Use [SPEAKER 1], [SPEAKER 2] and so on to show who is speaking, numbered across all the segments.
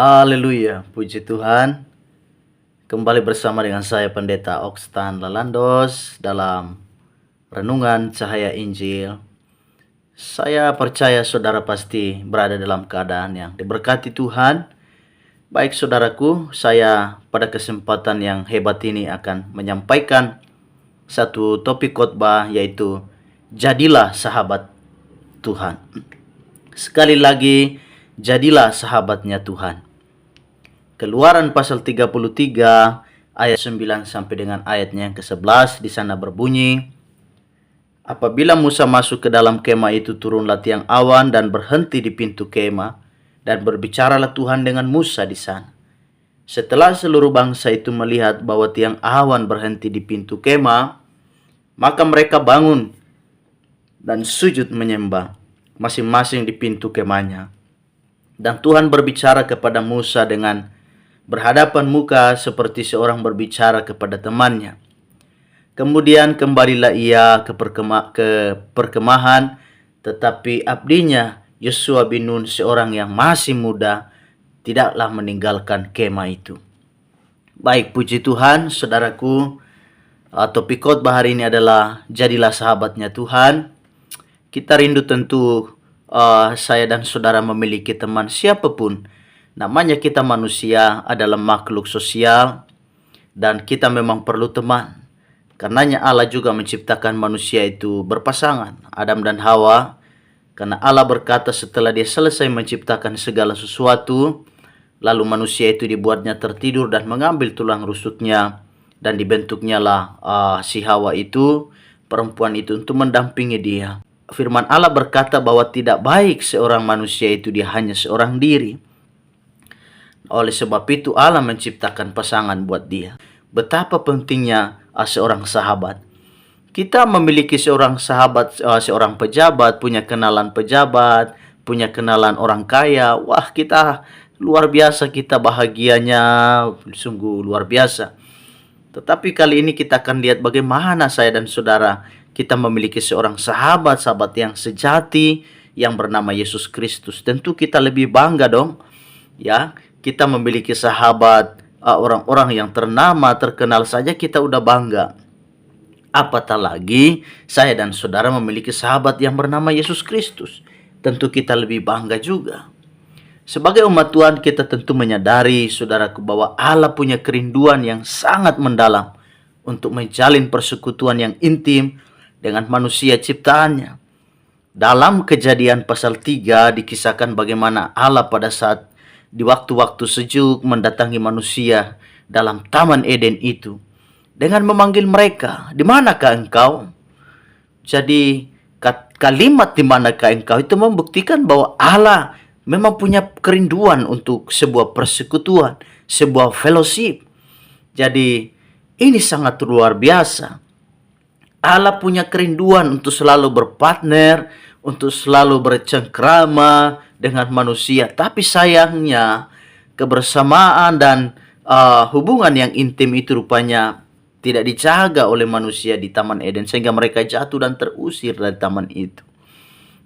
[SPEAKER 1] Haleluya, puji Tuhan. Kembali bersama dengan saya Pendeta Okstan Lalandos dalam Renungan Cahaya Injil. Saya percaya saudara pasti berada dalam keadaan yang diberkati Tuhan. Baik saudaraku, saya pada kesempatan yang hebat ini akan menyampaikan satu topik khotbah, yaitu jadilah sahabat Tuhan. Sekali lagi, jadilah sahabatnya Tuhan. Keluaran pasal 33 ayat 9 sampai dengan ayatnya yang ke-11 di sana berbunyi, apabila Musa masuk ke dalam kemah itu, turunlah tiang awan dan berhenti di pintu kemah, dan berbicaralah Tuhan dengan Musa di sana. Setelah seluruh bangsa itu melihat bahwa tiang awan berhenti di pintu kemah, maka mereka bangun dan sujud menyembah, masing-masing di pintu kemahnya. Dan Tuhan berbicara kepada Musa dengan berhadapan muka seperti seorang berbicara kepada temannya. Kemudian kembalilah ia ke perkemahan, tetapi abdinya Yosua bin Nun, seorang yang masih muda, tidaklah meninggalkan kemah itu. Baik, puji Tuhan, saudaraku, topik khotbah hari ini adalah jadilah sahabatnya Tuhan. Kita rindu tentu saya dan saudara memiliki teman siapapun. Namanya kita manusia adalah makhluk sosial, dan kita memang perlu teman. Karenanya Allah juga menciptakan manusia itu berpasangan, Adam dan Hawa. Karena Allah berkata setelah dia selesai menciptakan segala sesuatu, lalu manusia itu dibuatnya tertidur dan mengambil tulang rusuknya, dan dibentuknya lah si Hawa itu, perempuan itu, untuk mendampingi dia. Firman Allah berkata bahwa tidak baik seorang manusia itu dia hanya seorang diri. Oleh sebab itu Allah menciptakan pasangan buat dia. Betapa pentingnya seorang sahabat. Kita memiliki seorang sahabat, seorang pejabat, punya kenalan pejabat, punya kenalan orang kaya. Wah, kita luar biasa, kita bahagianya sungguh luar biasa. Tetapi kali ini kita akan lihat bagaimana saya dan saudara kita memiliki seorang sahabat yang sejati yang bernama Yesus Kristus. Tentu kita lebih bangga dong, ya. Kita memiliki sahabat, orang-orang yang ternama, terkenal saja kita udah bangga. Apatah lagi saya dan saudara memiliki sahabat yang bernama Yesus Kristus. Tentu kita lebih bangga juga. Sebagai umat Tuhan, kita tentu menyadari, saudaraku, bahwa Allah punya kerinduan yang sangat mendalam untuk menjalin persekutuan yang intim dengan manusia ciptaannya. Dalam Kejadian pasal 3 dikisahkan bagaimana Allah pada saat di waktu-waktu sejuk mendatangi manusia dalam Taman Eden itu dengan memanggil mereka, "Di manakah engkau?" Jadi kalimat "di manakah engkau" itu membuktikan bahwa Allah memang punya kerinduan untuk sebuah persekutuan, sebuah fellowship. Jadi ini sangat luar biasa. Allah punya kerinduan untuk selalu berpartner, untuk selalu bercengkrama dengan manusia. Tapi sayangnya kebersamaan dan hubungan yang intim itu rupanya tidak dijaga oleh manusia di Taman Eden, sehingga mereka jatuh dan terusir dari taman itu.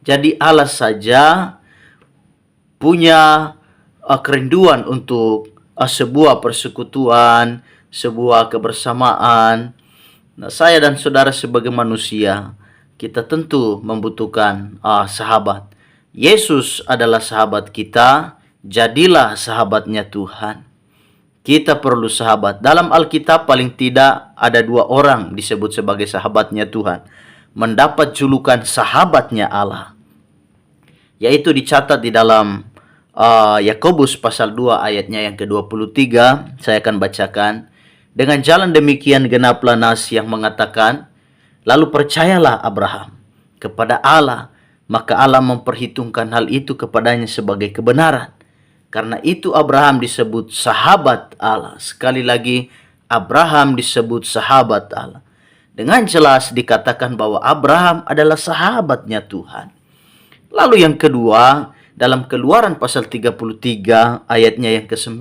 [SPEAKER 1] Jadi Allah saja punya kerinduan untuk sebuah persekutuan, sebuah kebersamaan. Nah, saya dan saudara sebagai manusia, kita tentu membutuhkan sahabat. Yesus adalah sahabat kita, jadilah sahabatnya Tuhan. Kita perlu sahabat. Dalam Alkitab paling tidak ada 2 orang disebut sebagai sahabatnya Tuhan, mendapat julukan sahabatnya Allah, yaitu dicatat di dalam Yakobus pasal 2 ayatnya yang ke-23. Saya akan bacakan. Dengan jalan demikian genaplah nas yang mengatakan, lalu percayalah Abraham kepada Allah, maka Allah memperhitungkan hal itu kepadanya sebagai kebenaran. Karena itu Abraham disebut sahabat Allah. Sekali lagi, Abraham disebut sahabat Allah. Dengan jelas dikatakan bahwa Abraham adalah sahabatnya Tuhan. Lalu yang kedua, dalam Keluaran pasal 33 ayatnya yang ke-9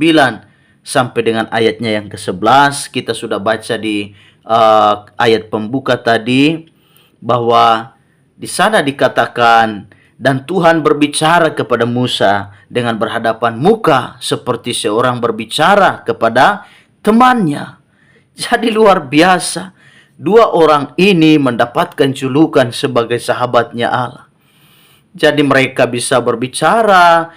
[SPEAKER 1] sampai dengan ayatnya yang ke-11, kita sudah baca di ayat pembuka tadi bahwa di sana dikatakan Dan Tuhan berbicara kepada Musa dengan berhadapan muka seperti seorang berbicara kepada temannya. Jadi luar biasa. Dua orang ini mendapatkan julukan sebagai sahabatnya Allah. Jadi mereka bisa berbicara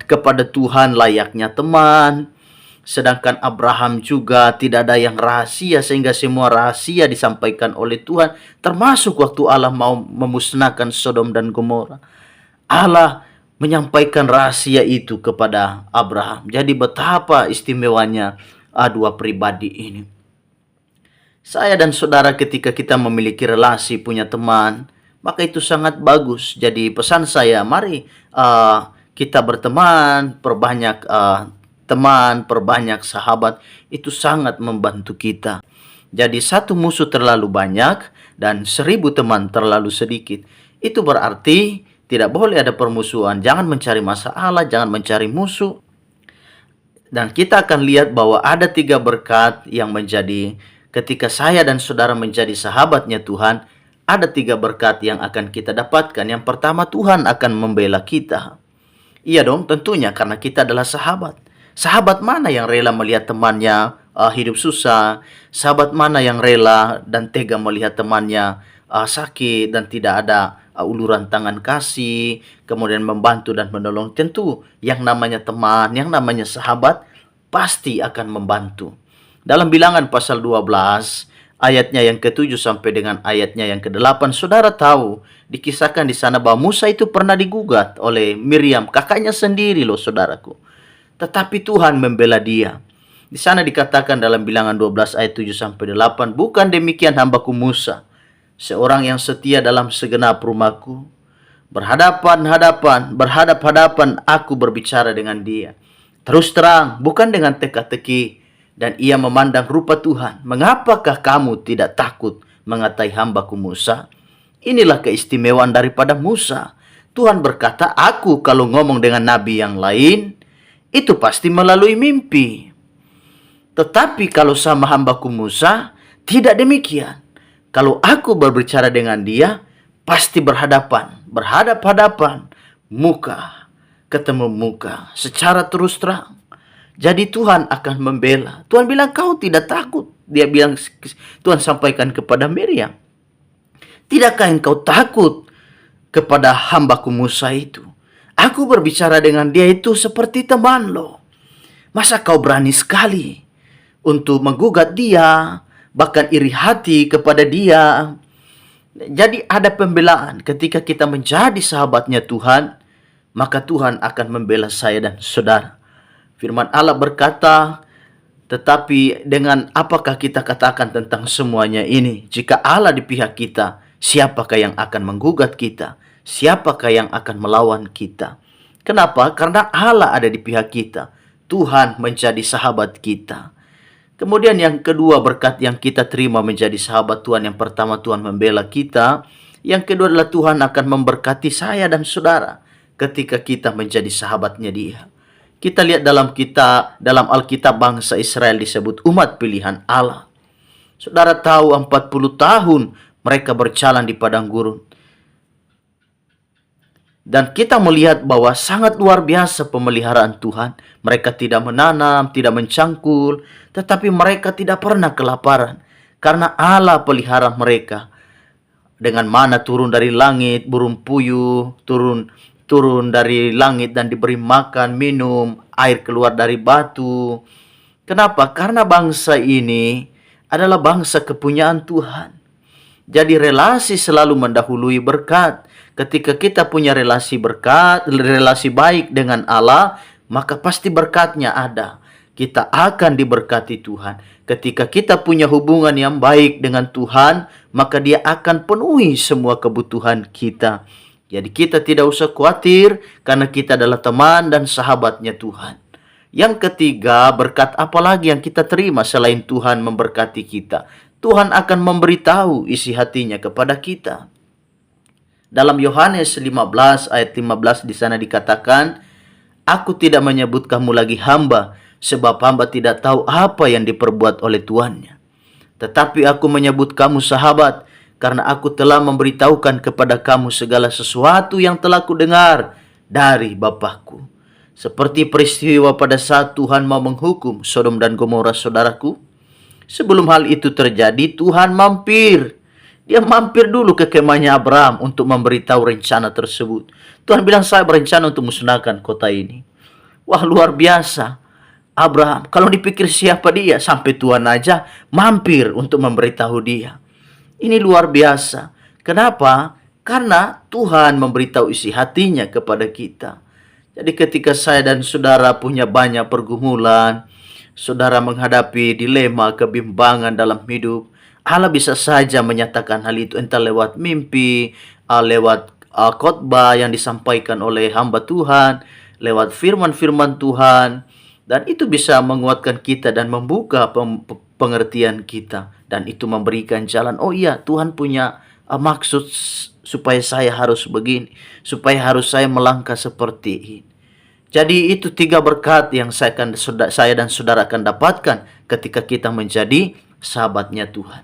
[SPEAKER 1] kepada Tuhan layaknya teman. Sedangkan Abraham juga tidak ada yang rahasia, sehingga semua rahasia disampaikan oleh Tuhan, termasuk waktu Allah mau memusnahkan Sodom dan Gomora. Allah menyampaikan rahasia itu kepada Abraham. Jadi betapa istimewanya dua pribadi ini. Saya dan saudara, ketika kita memiliki relasi, punya teman, maka itu sangat bagus. Jadi pesan saya, mari kita berteman, perbanyak teman, perbanyak sahabat, itu sangat membantu kita. Jadi satu musuh terlalu banyak dan 1000 teman terlalu sedikit. Itu berarti tidak boleh ada permusuhan. Jangan mencari masalah, jangan mencari musuh. Dan kita akan lihat bahwa ada 3 berkat yang menjadi, ketika saya dan saudara menjadi sahabatnya Tuhan, ada 3 berkat yang akan kita dapatkan. Yang pertama, Tuhan akan membela kita. Iya dong, tentunya karena kita adalah sahabat. Sahabat mana yang rela melihat temannya hidup susah? Sahabat mana yang rela dan tega melihat temannya sakit dan tidak ada uluran tangan kasih, kemudian membantu dan menolong? Tentu yang namanya teman, yang namanya sahabat pasti akan membantu. Dalam Bilangan pasal 12 ayatnya yang ke-7 sampai dengan ayatnya yang ke-8, saudara tahu dikisahkan di sana bahwa Musa itu pernah digugat oleh Miriam, kakaknya sendiri loh saudaraku. Tetapi Tuhan membela dia. Di sana dikatakan dalam Bilangan 12 ayat 7 sampai 8, bukan demikian hambaku Musa, seorang yang setia dalam segenap rumahku. Berhadap-hadapan aku berbicara dengan dia. Terus terang, bukan dengan teka-teki. Dan ia memandang rupa Tuhan. Mengapakah kamu tidak takut mengatai hambaku Musa? Inilah keistimewaan daripada Musa. Tuhan berkata, aku kalau ngomong dengan nabi yang lain, itu pasti melalui mimpi. Tetapi kalau sama hambaku Musa, tidak demikian. Kalau aku berbicara dengan dia, pasti berhadap-hadapan, muka ketemu muka, secara terus terang. Jadi Tuhan akan membela. Tuhan bilang, kau tidak takut. Dia bilang, Tuhan sampaikan kepada Miriam, tidakkah engkau takut kepada hambaku Musa itu? Aku berbicara dengan dia itu seperti teman loh. Masa kau berani sekali untuk menggugat dia, bahkan iri hati kepada dia? Jadi ada pembelaan. Ketika kita menjadi sahabatnya Tuhan, maka Tuhan akan membela saya dan saudara. Firman Allah berkata, tetapi dengan apakah kita katakan tentang semuanya ini? Jika Allah di pihak kita, siapakah yang akan menggugat kita? Siapakah yang akan melawan kita? Kenapa? Karena Allah ada di pihak kita. Tuhan menjadi sahabat kita. Kemudian yang kedua berkat yang kita terima menjadi sahabat Tuhan. Yang pertama, Tuhan membela kita. Yang kedua adalah Tuhan akan memberkati saya dan saudara ketika kita menjadi sahabatnya dia. Kita lihat dalam Alkitab, bangsa Israel disebut umat pilihan Allah. Saudara tahu 40 tahun mereka berjalan di padang gurun. Dan kita melihat bahwa sangat luar biasa pemeliharaan Tuhan. Mereka tidak menanam, tidak mencangkul, tetapi mereka tidak pernah kelaparan. Karena Allah pelihara mereka. Dengan mana turun dari langit, burung puyuh, turun dari langit dan diberi makan, minum, air keluar dari batu. Kenapa? Karena bangsa ini adalah bangsa kepunyaan Tuhan. Jadi relasi selalu mendahului berkat. Ketika kita punya relasi baik dengan Allah, maka pasti berkatnya ada. Kita akan diberkati Tuhan. Ketika kita punya hubungan yang baik dengan Tuhan, maka dia akan penuhi semua kebutuhan kita. Jadi kita tidak usah khawatir karena kita adalah teman dan sahabatnya Tuhan. Yang ketiga, berkat apa lagi yang kita terima selain Tuhan memberkati kita? Tuhan akan memberitahu isi hatinya kepada kita. Dalam Yohanes 15 ayat 15 di sana dikatakan, aku tidak menyebut kamu lagi hamba, sebab hamba tidak tahu apa yang diperbuat oleh tuannya. Tetapi aku menyebut kamu sahabat, karena aku telah memberitahukan kepada kamu segala sesuatu yang telah kudengar dari Bapakku. Seperti peristiwa pada saat Tuhan mau menghukum Sodom dan Gomora, saudaraku. Sebelum hal itu terjadi, Tuhan mampir. Dia mampir dulu ke kemahnya Abraham untuk memberitahu rencana tersebut. Tuhan bilang, saya berencana untuk musnahkan kota ini. Wah, luar biasa. Abraham, kalau dipikir siapa dia, sampai Tuhan aja mampir untuk memberitahu dia. Ini luar biasa. Kenapa? Karena Tuhan memberitahu isi hatinya kepada kita. Jadi ketika saya dan saudara punya banyak pergumulan, saudara menghadapi dilema, kebimbangan dalam hidup, Allah bisa saja menyatakan hal itu entah lewat mimpi, lewat khotbah yang disampaikan oleh hamba Tuhan, lewat firman-firman Tuhan, dan itu bisa menguatkan kita dan membuka pengertian kita, dan itu memberikan jalan. Oh iya, Tuhan punya maksud supaya saya harus begini, supaya harus saya melangkah seperti ini. Jadi itu 3 berkat yang saya dan saudara akan dapatkan ketika kita menjadi sahabatnya Tuhan.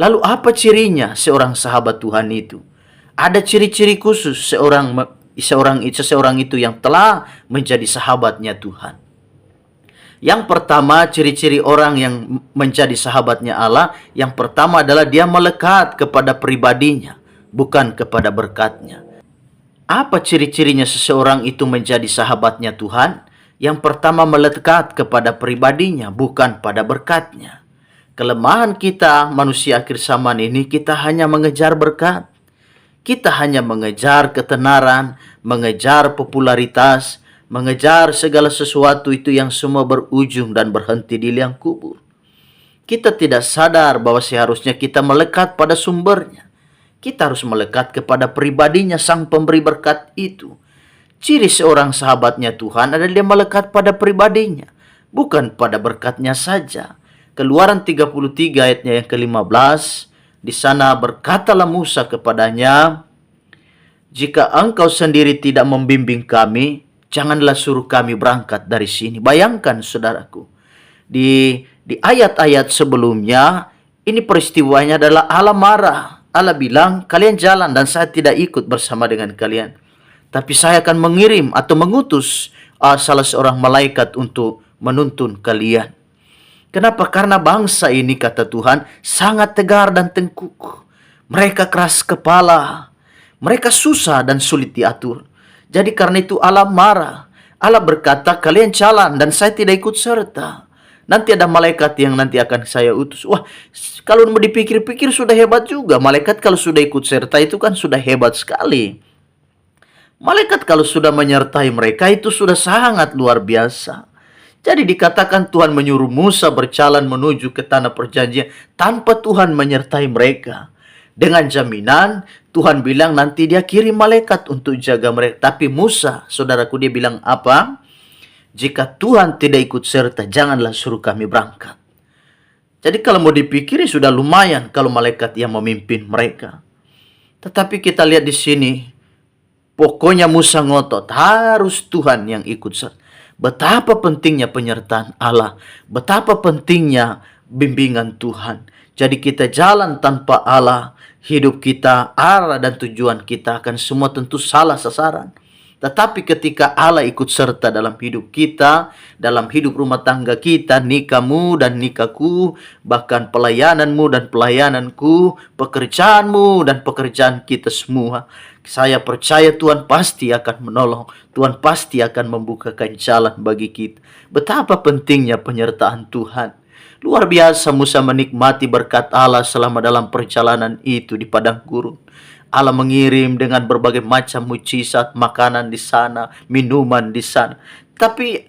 [SPEAKER 1] Lalu apa cirinya seorang sahabat Tuhan itu? Ada ciri-ciri khusus seseorang itu yang telah menjadi sahabatnya Tuhan. Yang pertama, ciri-ciri orang yang menjadi sahabatnya Allah, yang pertama adalah dia melekat kepada pribadinya, bukan kepada berkatnya. Apa ciri-cirinya seseorang itu menjadi sahabatnya Tuhan? Yang pertama, melekat kepada pribadinya, bukan pada berkatnya. Kelemahan kita, manusia akhir zaman ini, kita hanya mengejar berkat. Kita hanya mengejar ketenaran, mengejar popularitas, mengejar segala sesuatu itu yang semua berujung dan berhenti di liang kubur. Kita tidak sadar bahwa seharusnya kita melekat pada sumbernya. Kita harus melekat kepada pribadinya, sang pemberi berkat itu. Ciri seorang sahabatnya Tuhan adalah dia melekat pada pribadinya, bukan pada berkatnya saja. Keluaran 33 ayatnya yang ke-15, di sana berkatalah Musa kepadanya, jika engkau sendiri tidak membimbing kami, janganlah suruh kami berangkat dari sini. Bayangkan saudaraku, di ayat-ayat sebelumnya, ini peristiwanya adalah Allah marah. Allah bilang, kalian jalan dan saya tidak ikut bersama dengan kalian. Tapi saya akan mengirim atau mengutus salah seorang malaikat untuk menuntun kalian. Kenapa? Karena bangsa ini, kata Tuhan, sangat tegar dan tengkuk. Mereka keras kepala. Mereka susah dan sulit diatur. Jadi karena itu Allah marah. Allah berkata, kalian jalan dan saya tidak ikut serta. Nanti ada malaikat yang nanti akan saya utus. Wah, kalau mau dipikir-pikir sudah hebat juga. Malaikat kalau sudah ikut serta itu kan sudah hebat sekali. Malaikat kalau sudah menyertai mereka itu sudah sangat luar biasa. Jadi dikatakan Tuhan menyuruh Musa berjalan menuju ke tanah perjanjian tanpa Tuhan menyertai mereka. Dengan jaminan Tuhan bilang nanti dia kirim malaikat untuk jaga mereka. Tapi Musa, saudaraku, dia bilang apa? Jika Tuhan tidak ikut serta, janganlah suruh kami berangkat. Jadi kalau mau dipikiri sudah lumayan kalau malaikat yang memimpin mereka. Tetapi kita lihat di sini, pokoknya Musa ngotot, harus Tuhan yang ikut serta. Betapa pentingnya penyertaan Allah, betapa pentingnya bimbingan Tuhan. Jadi kita jalan tanpa Allah, hidup kita, arah dan tujuan kita akan semua tentu salah sasaran. Tetapi ketika Allah ikut serta dalam hidup kita, dalam hidup rumah tangga kita, nikahmu dan nikahku, bahkan pelayananmu dan pelayananku, pekerjaanmu dan pekerjaan kita semua, saya percaya Tuhan pasti akan menolong. Tuhan pasti akan membukakan jalan bagi kita. Betapa pentingnya penyertaan Tuhan. Luar biasa Musa menikmati berkat Allah selama dalam perjalanan itu di padang gurun. Allah mengirim dengan berbagai macam mujizat, makanan di sana, minuman di sana. Tapi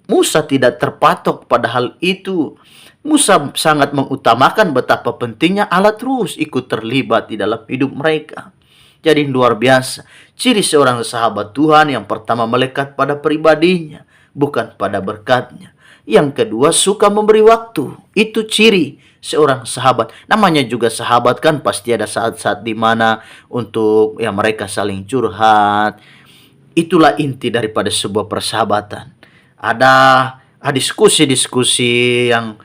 [SPEAKER 1] Musa tidak terpatok pada hal itu. Musa sangat mengutamakan betapa pentingnya Allah terus ikut terlibat di dalam hidup mereka. Jadi luar biasa. Ciri seorang sahabat Tuhan yang pertama melekat pada pribadinya, bukan pada berkatnya. Yang kedua, suka memberi waktu. Itu ciri seorang sahabat. Namanya juga sahabat kan pasti ada saat-saat di mana untuk ya mereka saling curhat. Itulah inti daripada sebuah persahabatan. Ada diskusi-diskusi yang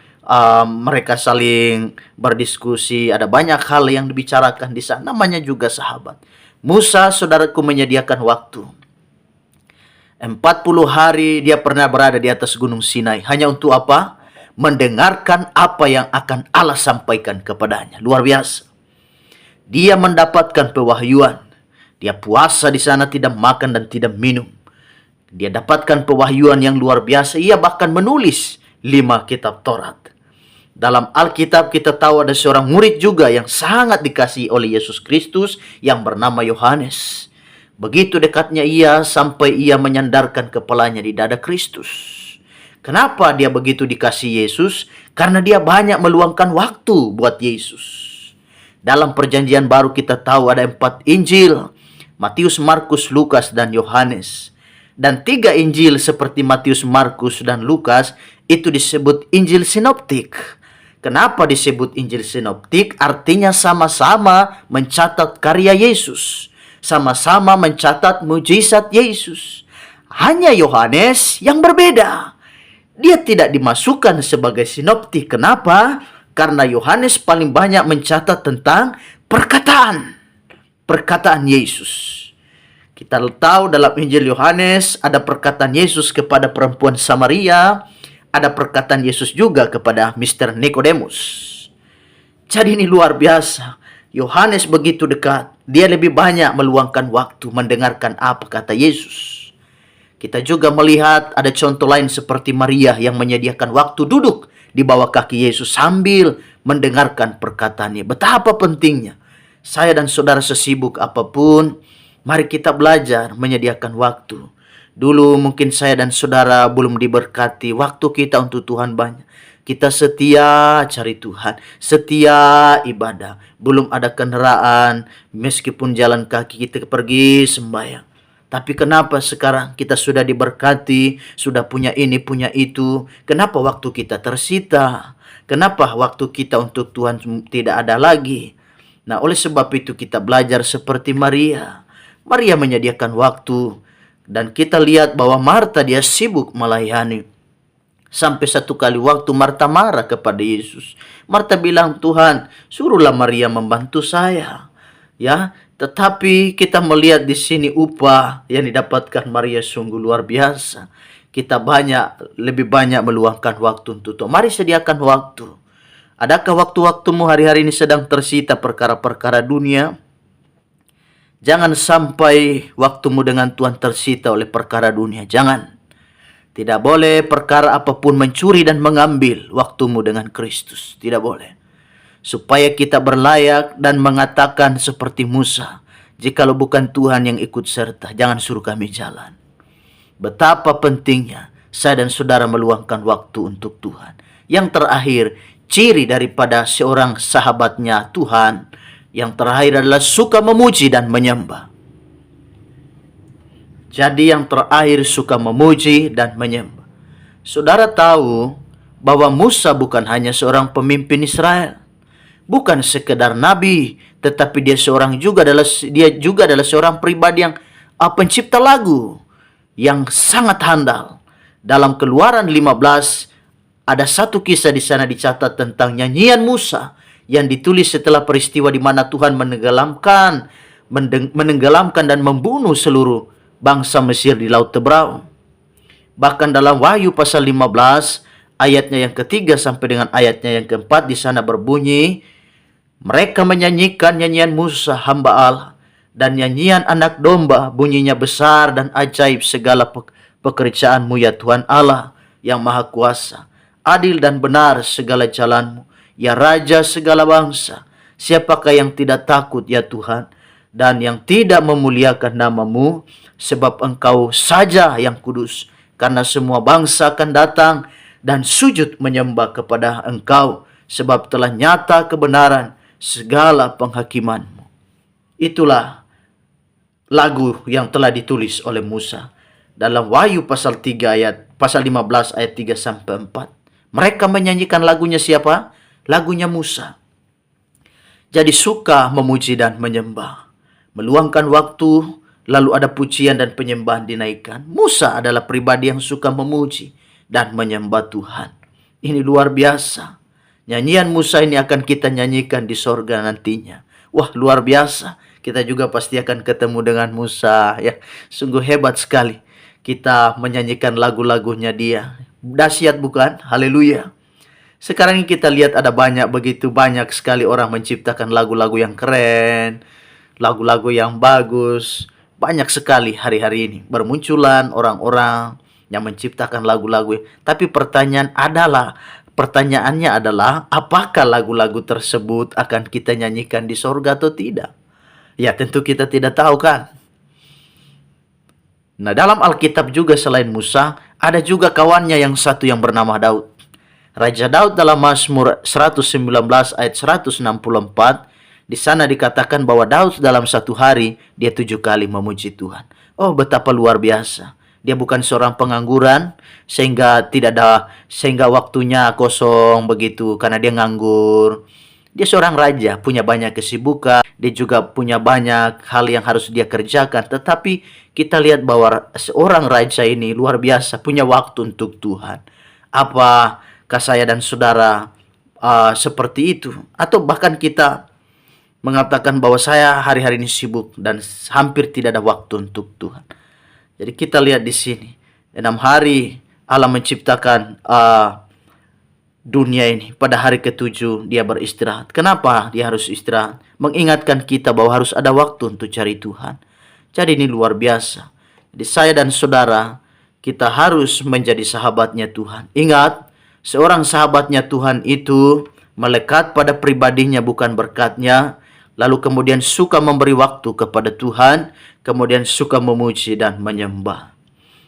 [SPEAKER 1] Mereka saling berdiskusi, ada banyak hal yang dibicarakan di sana, namanya juga sahabat. Musa, saudaraku, menyediakan waktu. 40 hari dia pernah berada di atas Gunung Sinai. Hanya untuk apa? Mendengarkan apa yang akan Allah sampaikan kepadanya. Luar biasa. Dia mendapatkan pewahyuan. Dia puasa di sana, tidak makan dan tidak minum. Dia dapatkan pewahyuan yang luar biasa. Ia bahkan menulis 5 kitab Taurat. Dalam Alkitab kita tahu ada seorang murid juga yang sangat dikasihi oleh Yesus Kristus yang bernama Yohanes. Begitu dekatnya ia sampai ia menyandarkan kepalanya di dada Kristus. Kenapa dia begitu dikasihi Yesus? Karena dia banyak meluangkan waktu buat Yesus. Dalam perjanjian baru kita tahu ada 4 Injil. Matius, Markus, Lukas, dan Yohanes. Dan 3 Injil seperti Matius, Markus, dan Lukas itu disebut Injil Sinoptik. Kenapa disebut Injil Sinoptik? Artinya sama-sama mencatat karya Yesus. Sama-sama mencatat mujizat Yesus. Hanya Yohanes yang berbeda. Dia tidak dimasukkan sebagai sinoptik. Kenapa? Karena Yohanes paling banyak mencatat tentang perkataan Yesus. Kita tahu dalam Injil Yohanes ada perkataan Yesus kepada perempuan Samaria, ada perkataan Yesus juga kepada Mr. Nikodemus. Jadi ini luar biasa. Yohanes begitu dekat. Dia lebih banyak meluangkan waktu mendengarkan apa kata Yesus. Kita juga melihat ada contoh lain seperti Maria yang menyediakan waktu duduk di bawah kaki Yesus sambil mendengarkan perkataannya. Betapa pentingnya. Saya dan saudara sesibuk apapun, mari kita belajar menyediakan waktu. Dulu mungkin saya dan saudara belum diberkati, waktu kita untuk Tuhan banyak. Kita setia cari Tuhan, setia ibadah. Belum ada kendaraan, meskipun jalan kaki kita pergi sembahyang. Tapi kenapa sekarang kita sudah diberkati, sudah punya ini, punya itu. Kenapa waktu kita tersita? Kenapa waktu kita untuk Tuhan tidak ada lagi? Nah, oleh sebab itu kita belajar seperti Maria. Maria menyediakan waktu. Dan kita lihat bahwa Marta dia sibuk melayani. Sampai satu kali waktu Marta marah kepada Yesus. Marta bilang, Tuhan, suruhlah Maria membantu saya. Ya, tetapi kita melihat di sini upah yang didapatkan Maria sungguh luar biasa. Kita lebih banyak meluangkan waktu untuk Tuhan. Mari sediakan waktu. Adakah waktu-waktumu hari-hari ini sedang tersita perkara-perkara dunia? Jangan sampai waktumu dengan Tuhan tersita oleh perkara dunia. Jangan. Tidak boleh perkara apapun mencuri dan mengambil waktumu dengan Kristus. Tidak boleh. Supaya kita berlayak dan mengatakan seperti Musa, jikalau bukan Tuhan yang ikut serta, jangan suruh kami jalan. Betapa pentingnya saya dan saudara meluangkan waktu untuk Tuhan. Yang terakhir, ciri daripada seorang sahabatnya Tuhan, yang terakhir adalah suka memuji dan menyembah. Jadi yang terakhir suka memuji dan menyembah. Saudara tahu bahwa Musa bukan hanya seorang pemimpin Israel. Bukan sekedar nabi, tetapi dia juga adalah seorang pribadi yang pencipta lagu yang sangat handal. Dalam Keluaran 15 ada satu kisah di sana dicatat tentang nyanyian Musa yang ditulis setelah peristiwa di mana Tuhan menenggelamkan dan membunuh seluruh bangsa Mesir di Laut Tebrau. Bahkan dalam Wahyu pasal 15 ayatnya yang ketiga sampai dengan ayatnya yang keempat di sana berbunyi, mereka menyanyikan nyanyian Musa hamba Allah dan nyanyian anak domba, bunyinya besar dan ajaib segala pekerjaanmu ya Tuhan Allah yang maha kuasa. Adil dan benar segala jalanmu, ya Raja segala bangsa. Siapakah yang tidak takut ya Tuhan, dan yang tidak memuliakan namamu, sebab engkau saja yang kudus. Karena semua bangsa akan datang dan sujud menyembah kepada engkau, sebab telah nyata kebenaran segala penghakimanmu. Itulah lagu yang telah ditulis oleh Musa dalam Wahyu pasal 15 ayat 3 sampai 4. Mereka menyanyikan lagunya siapa? Lagunya Musa. Jadi suka memuji dan menyembah. Meluangkan waktu, lalu ada pujian dan penyembahan dinaikkan. Musa adalah pribadi yang suka memuji dan menyembah Tuhan. Ini luar biasa. Nyanyian Musa ini akan kita nyanyikan di sorga nantinya. Wah, luar biasa. Kita juga pasti akan ketemu dengan Musa ya. Sungguh hebat sekali kita menyanyikan lagu-lagunya dia. Dahsyat bukan? Haleluya. Sekarang ini kita lihat ada begitu banyak sekali orang menciptakan lagu-lagu yang keren, lagu-lagu yang bagus. Banyak sekali hari-hari ini bermunculan orang-orang yang menciptakan lagu-lagu. Tapi pertanyaannya adalah apakah lagu-lagu tersebut akan kita nyanyikan di sorga atau tidak? Ya tentu kita tidak tahu kan. Nah, dalam Alkitab juga selain Musa, ada juga kawannya yang satu yang bernama Daud. Raja Daud dalam Mazmur 119 ayat 164, di sana dikatakan bahwa Daud dalam satu hari dia 7 kali memuji Tuhan. Oh, betapa luar biasa. Dia bukan seorang pengangguran sehingga waktunya kosong begitu karena dia nganggur. Dia seorang raja, punya banyak kesibukan, dia juga punya banyak hal yang harus dia kerjakan. Tetapi kita lihat bahwa seorang raja ini luar biasa, punya waktu untuk Tuhan. Apakah saya dan saudara seperti itu? Atau bahkan kita mengatakan bahwa saya hari-hari ini sibuk dan hampir tidak ada waktu untuk Tuhan. Jadi kita lihat di sini, 6 hari Allah menciptakan dunia ini. Pada hari ke-7 dia beristirahat. Kenapa dia harus istirahat? Mengingatkan kita bahwa harus ada waktu untuk cari Tuhan. Jadi ini luar biasa. Jadi saya dan saudara, kita harus menjadi sahabatnya Tuhan. Ingat, seorang sahabatnya Tuhan itu melekat pada pribadinya bukan berkatnya, lalu kemudian suka memberi waktu kepada Tuhan, kemudian suka memuji dan menyembah.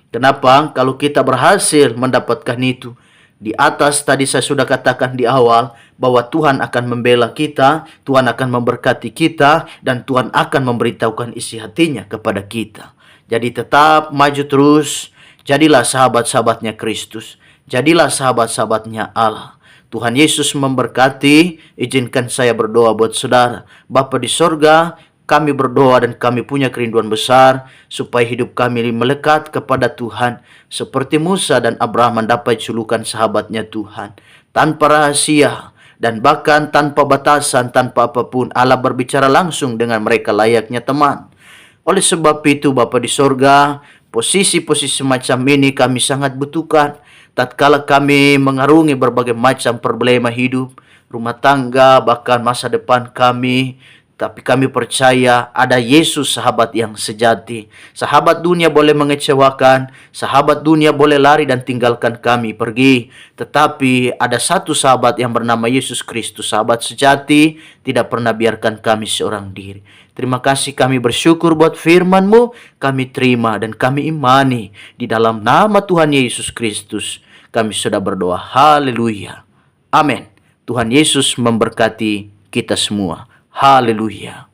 [SPEAKER 1] Kenapa? Kalau kita berhasil mendapatkan itu, di atas tadi saya sudah katakan di awal bahwa Tuhan akan membela kita, Tuhan akan memberkati kita, dan Tuhan akan memberitahukan isi hatinya kepada kita. Jadi tetap maju terus, jadilah sahabat-sahabatnya Kristus, jadilah sahabat-sahabatnya Allah. Tuhan Yesus memberkati. Izinkan saya berdoa buat saudara. Bapa di sorga, kami berdoa dan kami punya kerinduan besar supaya hidup kami melekat kepada Tuhan. Seperti Musa dan Abraham mendapat julukan sahabatnya Tuhan. Tanpa rahasia dan bahkan tanpa batasan, tanpa apapun, Allah berbicara langsung dengan mereka layaknya teman. Oleh sebab itu Bapa di sorga, posisi-posisi semacam ini kami sangat butuhkan. Tatkala kami mengarungi berbagai macam problema hidup, rumah tangga, bahkan masa depan kami, tapi kami percaya ada Yesus sahabat yang sejati. Sahabat dunia boleh mengecewakan, sahabat dunia boleh lari dan tinggalkan kami pergi. Tetapi ada satu sahabat yang bernama Yesus Kristus, sahabat sejati, tidak pernah biarkan kami seorang diri. Terima kasih, kami bersyukur buat firman-Mu, kami terima dan kami imani. Di dalam nama Tuhan Yesus Kristus, kami sudah berdoa. Haleluya. Amin. Tuhan Yesus memberkati kita semua. Haleluya.